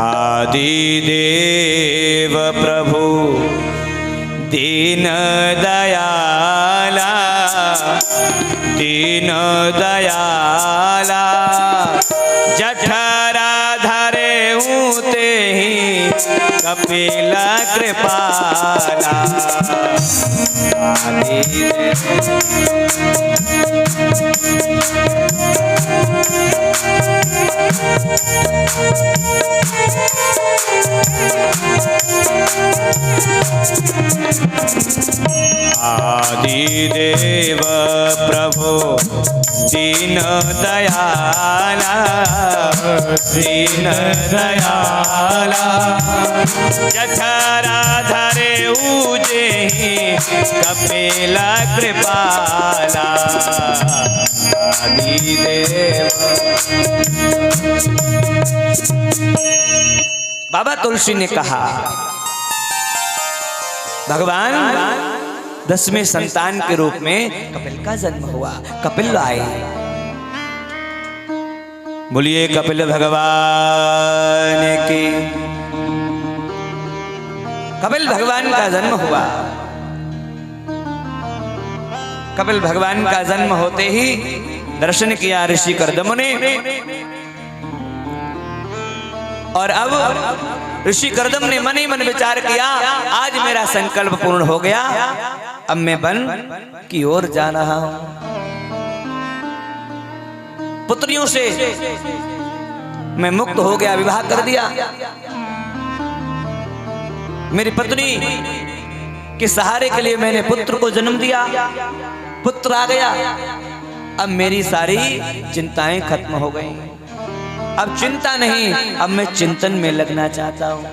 आदिदेव प्रभु दीन दयाला, दीन दयाला, जठरा धरे ते ही कपिल कृपाला। आदिदेव प्रभु दीन दयाला, दीन दयाला, जठरा धरे ऊजे कपिल कृपाला। आदिदेव। बाबा तुलसी ने कहा, भगवान 10वें संतान के रूप में कपिल का जन्म हुआ, कपिल आए। बोलिए कपिल भगवान की। कपिल भगवान का जन्म हुआ। कपिल भगवान का जन्म होते ही दर्शन किया ऋषि कर्दम ने, और अब ऋषि कर्दम ने मन ही मन विचार किया, आज मेरा संकल्प पूर्ण हो गया, अब मैं वन की ओर जा रहा हूं। पुत्रियों से मैं मुक्त हो गया, विवाह कर दिया। मेरी पत्नी के सहारे के लिए मैंने पुत्र को जन्म दिया, पुत्र आ गया। अब मेरी सारी चिंताएं खत्म हो गई। अब चिंता नहीं, अब मैं चिंतन में लगना चाहता हूं।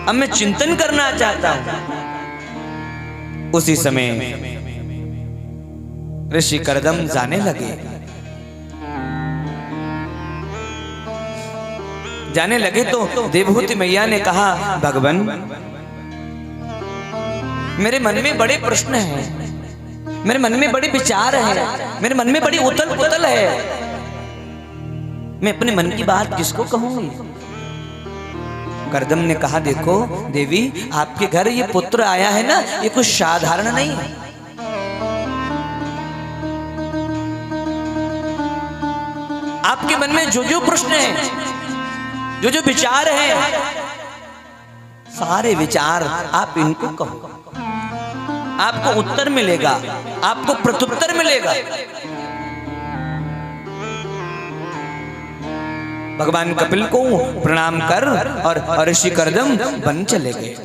अब मैं चिंतन करना चाहता हूं। उसी समय ऋषि कर्दम जाने लगे। जाने लगे तो देवहूति मैया ने कहा, भगवान मेरे मन में बड़े प्रश्न हैं, मेरे मन में बड़े विचार हैं, मेरे मन में बड़ी उथल पुथल है। मैं अपने मन की बात किसको कहूंगी? कर्दम ने कहा, देखो देवी, आपके घर ये पुत्र आया है ना, ये कुछ साधारण नहीं है। आपके मन में जो जो प्रश्न है, जो जो विचार है, सारे विचार आप इनको कहो, आपको उत्तर मिलेगा, आपको प्रत्युत्तर मिलेगा। भगवान कपिल को प्रणाम कर और ऋषि कर्दम वन चले गए।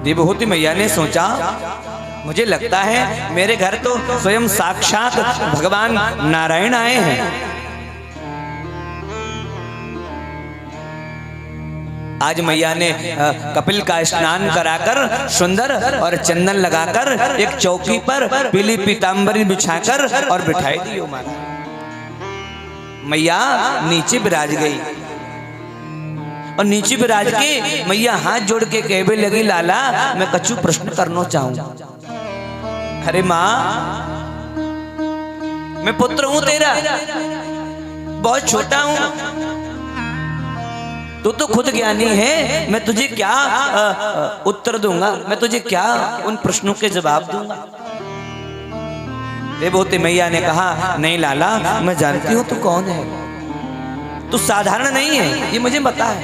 देवहूति मैया ने सोचा, मुझे लगता है मेरे घर तो स्वयं साक्षात भगवान नारायण आए हैं। आज मैया ने कपिल का स्नान कराकर, सुंदर और चंदन लगाकर, एक चौकी पर पीली पीतांबरी बिछाकर और बिठाई दी। मैया नीचे विराज गई और नीचे विराज के मैया हाथ जोड़ के कहने लगी, लाला मैं कछु प्रश्न करना चाहूं। अरे माँ, मैं पुत्र हूं तेरा, बहुत छोटा हूं, तू तो खुद ज्ञानी है, मैं तुझे क्या उत्तर दूंगा, मैं तुझे क्या उन प्रश्नों के जवाब दूंगा? देवहूति मैया ने कहा, नहीं लाला, मैं जानती हूं तू कौन है, तू साधारण नहीं है, ये मुझे पता है।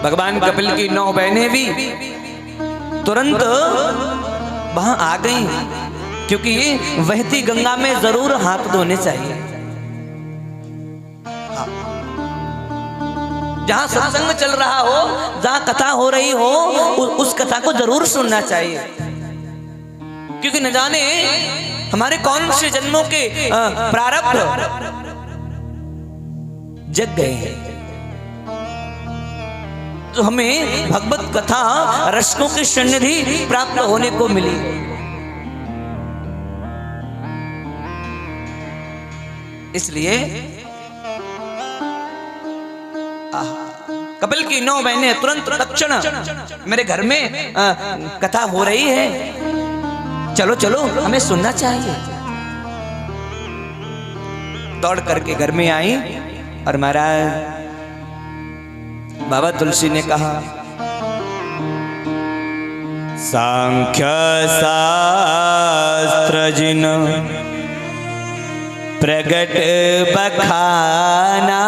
भगवान कपिल की 9 बहनें भी तुरंत वहां आ गई, क्योंकि बहती गंगा में जरूर हाथ धोने चाहिए। जहां सत्संग चल रहा हो, जहां कथा हो रही हो, उस कथा को जरूर सुनना चाहिए, क्योंकि न जाने हमारे कौन से जन्मों के प्रारब्ध जग गए हैं, तो हमें भगवत कथा रसकों की सन्निधि प्राप्त होने को मिली। इसलिए कपिल की 9 बहनें तुरंत तत्क्षण मेरे घर में कथा हो रही है, चलो चलो हमें सुनना चाहिए। दौड़ करके घर में आई और महाराज बाबा तुलसी ने कहा, सांख्य शास्त्र जिन प्रगट बखाना,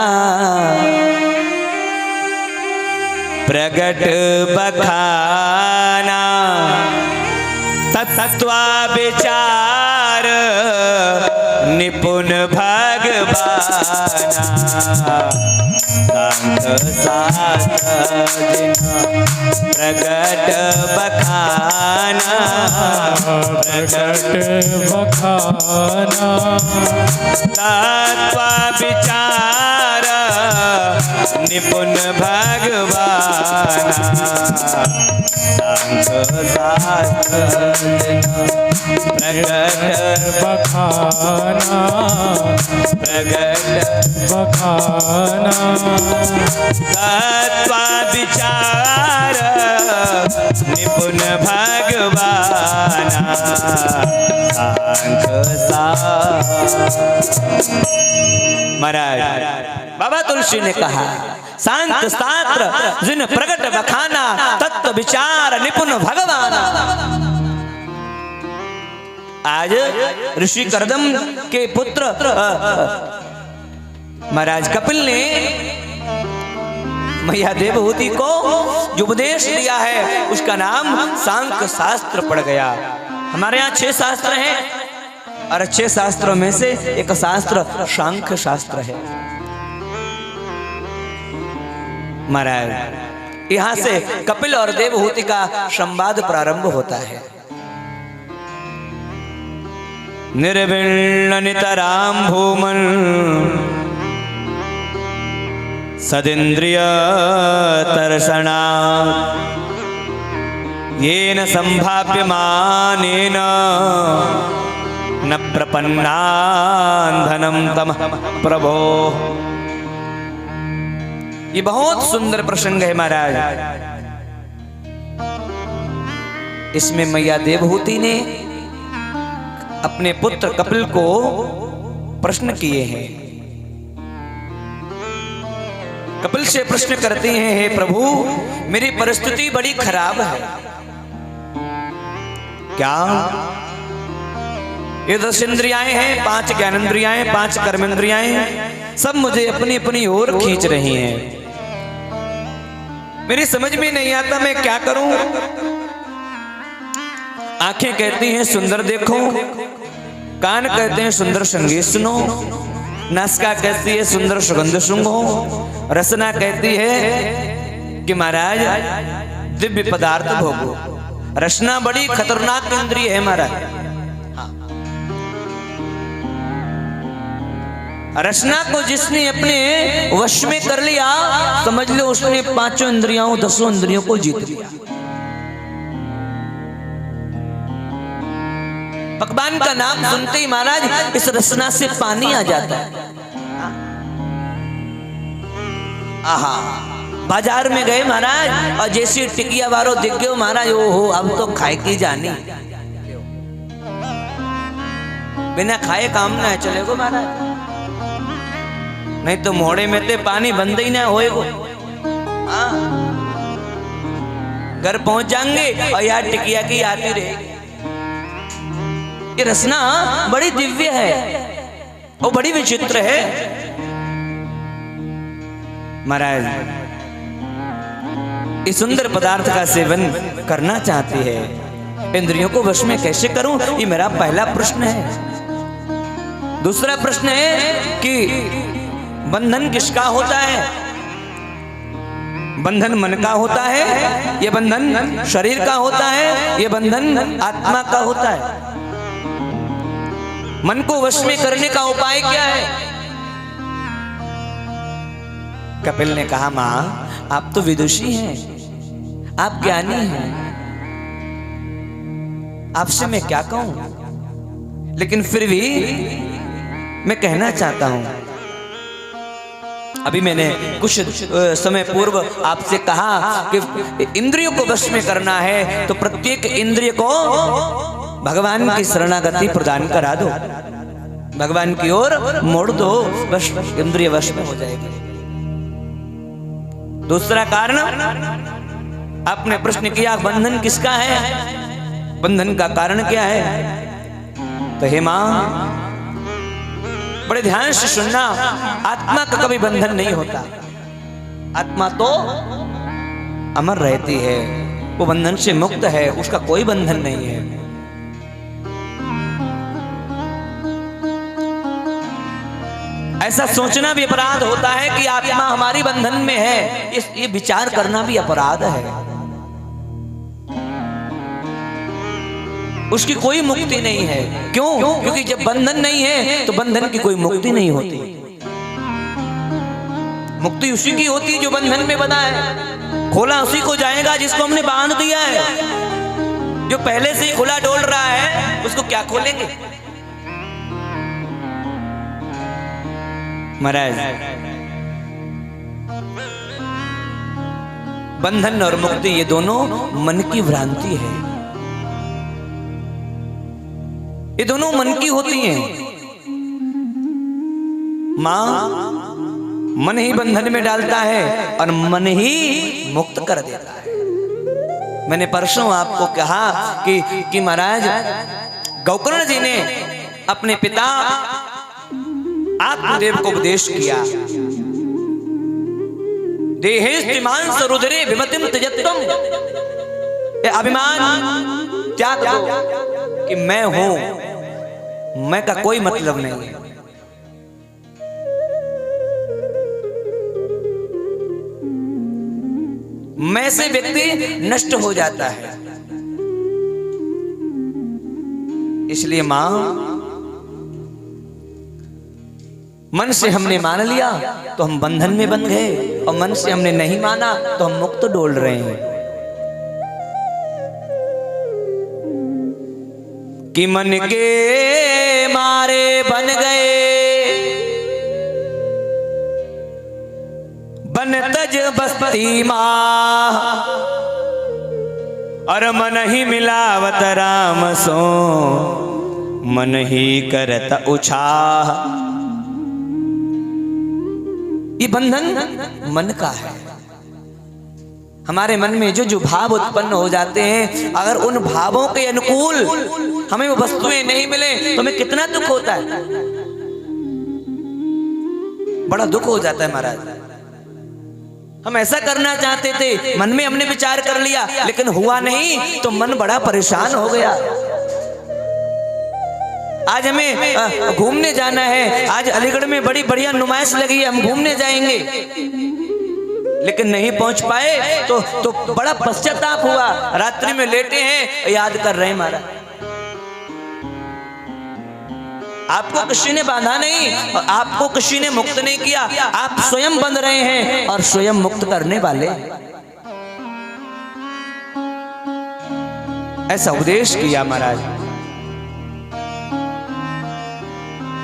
प्रगट बखाना तत्वा विचार निपुण भगवाना। सांख्य शास्त्र प्रगट बखाना, प्रगट बखाना तत्व विचार निपुण भगवाना। सांख्य शास्त्र प्रगट बखाना, प्रगट बखाना तत्व विचार निपुण भगवाना। सांख्य महाराज बाबा तुलसी ने कहा, शांत शास्त्र जिन प्रगट बखाना तत्व विचार निपुण भगवान। आज ऋषि कर्दम के पुत्र महाराज कपिल ने मैया देवहूति को जो उपदेश दिया है उसका नाम सांख्य शास्त्र पड़ गया। हमारे यहाँ 6 शास्त्र हैं और 6 शास्त्रों में से एक शास्त्र सांख्य शास्त्र है। महाराज यहाँ से कपिल और देवहूति का संवाद प्रारंभ होता है। निर्विण्ण नितराम भूमन सदिन्द्रिय तर्षणा, येन संभाव्यमानेन न प्रपन्नान्धनं तमः प्रभो। ये बहुत सुंदर प्रसंग है महाराज। इसमें मैया देवहूति ने अपने पुत्र कपिल को प्रश्न किए हैं। कपिल से प्रश्न करते हैं, हे प्रभु मेरी परिस्थिति बड़ी खराब है। क्या? ये 10 इंद्रियाएं हैं, 5 ज्ञानेंद्रियाएं, 5 कर्मेंद्रियाएं, सब मुझे अपनी अपनी ओर खींच रही हैं। मेरी समझ में नहीं आता मैं क्या करूं। आंखें कहती हैं सुंदर देखो, कान कहते हैं सुंदर संगीत सुनो, नासिका कहती है सुंदर सुगंध सूंघो, रसना कहती है कि महाराज दिव्य पदार्थ भोगो। रसना बड़ी खतरनाक इंद्रिय है महाराज। रसना को जिसने अपने वश में कर लिया समझ लो उसने 5 इंद्रियों 10 इंद्रियों को जीत लिया। भगवान का नाम सुनते ही महाराज इस रसना से पानी आ जाता है। आहा, बाजार में गए महाराज और जैसी टिकिया वारो दिख गयो महाराज, ओहो अब तो खाए की जानी, बिना खाए काम ना चलेगो महाराज, नहीं तो मोड़े में ते पानी बंद ही ना होएगो। घर पहुंच जाएंगे और यार टिकिया की आती रहेगी। ये रसना बड़ी दिव्य है और बड़ी विचित्र है महाराज। इस सुंदर पदार्थ का सेवन करना चाहती है, इंद्रियों को वश में कैसे करूं, ये मेरा पहला प्रश्न है। दूसरा प्रश्न है कि बंधन किसका होता है? बंधन मन का होता है, ये बंधन शरीर का होता है, ये बंधन आत्मा का होता है। मन को वश में करने का उपाय क्या है? कपिल ने कहा, मां आप तो विदुषी हैं, आप ज्ञानी हैं, आपसे मैं क्या कहूं, लेकिन फिर भी मैं कहना चाहता हूं। अभी मैंने कुछ समय पूर्व आपसे कहा कि इंद्रियों को वश में करना है तो प्रत्येक इंद्रिय को भगवान की शरणागति प्रदान करा दो, भगवान की ओर मोड़ दो, बस इंद्रिय वश में हो जाएगी। दूसरा कारण आपने प्रश्न किया, बंधन किसका है, बंधन का कारण क्या है? तो हे मां, बड़े ध्यान से सुनना, आत्मा का कभी बंधन नहीं होता। आत्मा तो अमर रहती है, वो बंधन से मुक्त है, उसका कोई बंधन नहीं है। ऐसा सोचना भी अपराध होता है कि आत्मा हमारी बंधन में है, ये विचार करना भी अपराध है। उसकी कोई मुक्ति नहीं है। क्यों? क्योंकि जब बंधन नहीं है तो बंधन की कोई मुक्ति नहीं होती। मुक्ति उसी की होती है जो बंधन में बना है। खोला उसी को जाएगा जिसको हमने बांध दिया है। जो पहले से ही खुला डोल रहा है उसको क्या खोलेंगे? महाराज, बंधन और मुक्ति ये दोनों मन की भ्रांति है, ये दोनों मन की होती हैं। मां मन ही बंधन में डालता है और मन ही मुक्त कर देता है। मैंने परसों आपको कहा कि महाराज गौकर्ण जी ने अपने पिता आत्मदेव को उपदेश किया, देहेस्तिमान सरुदरे विमतिम त्यजत्वम, अभिमान त्याग दो कि मैं हूं, मैं का कोई मतलब नहीं है। मैं से व्यक्ति नष्ट हो जाता है। इसलिए मां, मन से हमने मान लिया तो हम बंधन में बंध गए, और मन से हमने नहीं माना तो हम मुक्त डोल रहे हैं। कि मन के मारे बन गए बन तज बस्ती माँ, और मन ही मिलावत राम सो, मन ही करत उछाह। ये बंधन मन का है। हमारे मन में जो जो भाव उत्पन्न हो जाते हैं, अगर उन भावों के अनुकूल हमें वो वस्तुएं नहीं मिले तो हमें कितना दुख होता है, बड़ा दुख हो जाता है महाराज। हम ऐसा करना चाहते थे, मन में हमने विचार कर लिया लेकिन हुआ नहीं तो मन बड़ा परेशान हो गया। आज हमें घूमने जाना है, आज अलीगढ़ में बड़ी बढ़िया नुमाइश लगी है, हम घूमने जाएंगे, लेकिन नहीं पहुंच पाए तो बड़ा पश्चाताप हुआ। रात्रि में लेटे हैं, याद कर रहे हैं महाराज। आपको किसी ने बांधा नहीं, आपको किसी ने मुक्त नहीं किया, आप स्वयं बंध रहे हैं और स्वयं मुक्त करने वाले। ऐसा उपदेश किया महाराज।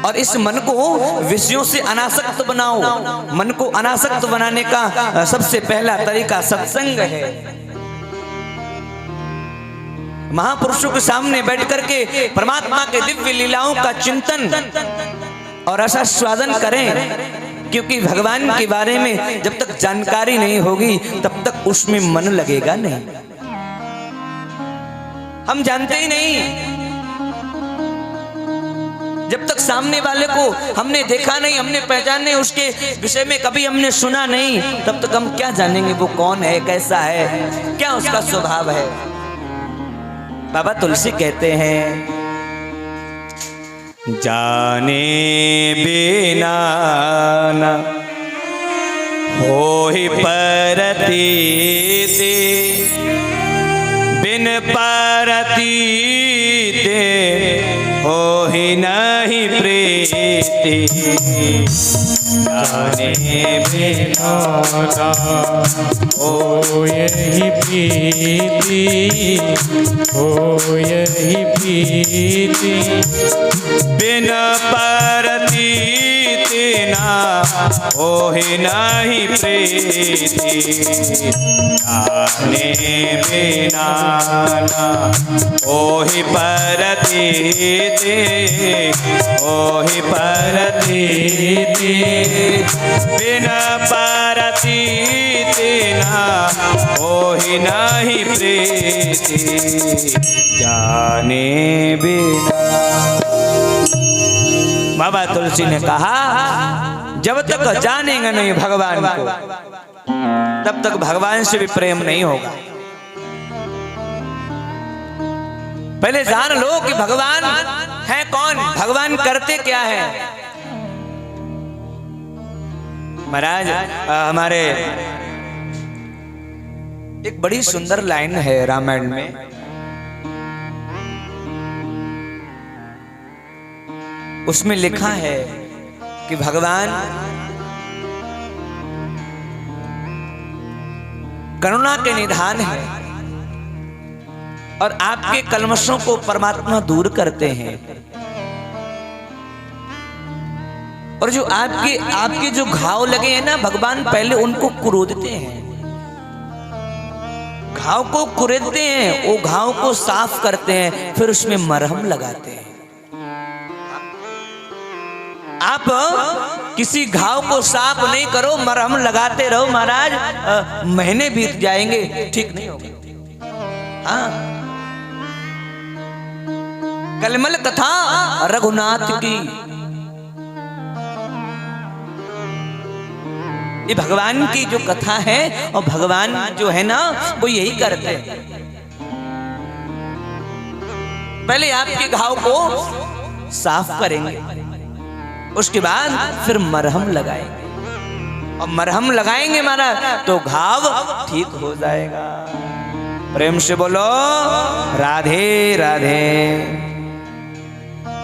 और इस मन को विषयों से अनासक्त बनाओ। मन को अनासक्त बनाने का सबसे पहला तरीका सत्संग है। महापुरुषों के सामने बैठ करके परमात्मा के दिव्य लीलाओं का चिंतन और आस्वादन करें, क्योंकि भगवान के बारे में जब तक जानकारी नहीं होगी तब तक उसमें मन लगेगा नहीं। हम जानते ही नहीं, जब तक सामने वाले को हमने देखा नहीं, हमने पहचान नहीं, उसके विषय में कभी हमने सुना नहीं, तब तक हम क्या जानेंगे वो कौन है, कैसा है, क्या उसका स्वभाव है। बाबा तुलसी कहते हैं, जाने बिना न होहि परतीति, बिन परतीति होहि नहीं प्रीति। जाने बिना हो यही प्रीति, हो यही प्रीति, बिन परतीति बिना होहि नहीं प्रीति, जाने बिना ना होहि परतीति, होहि परतीति, बिना परतीति ना होहि नहीं प्रीति, जाने बिना। बाबा तुलसी ने कहा जब तक जानेंगे नहीं भगवान को तब तक भगवान से भी प्रेम नहीं होगा। पहले जान लो कि भगवान है कौन, भगवान करते क्या है। महाराज हमारे एक बड़ी सुंदर लाइन है रामायण में, उसमें लिखा है कि भगवान करुणा के निधान है और आपके कल्मशों को परमात्मा दूर करते हैं। और जो आपके जो घाव लगे हैं ना, भगवान पहले उनको कुरेदते हैं, घाव को कुरेदते हैं, वो घाव को साफ करते हैं, फिर उसमें मरहम लगाते हैं। आप किसी घाव को साफ नहीं करो, मरहम लगाते रहो महाराज, महीने बीत जाएंगे, ठीक नहीं होगा। हाँ, कलमल कथा रघुनाथ की, ये भगवान की जो कथा है, और भगवान जो है ना वो यही करते हैं, पहले आपके घाव को साफ करेंगे, उसके बाद फिर मरहम लगाएंगे, और मरहम लगाएंगे महाराज तो घाव ठीक हो जाएगा। प्रेम से बोलो राधे राधे।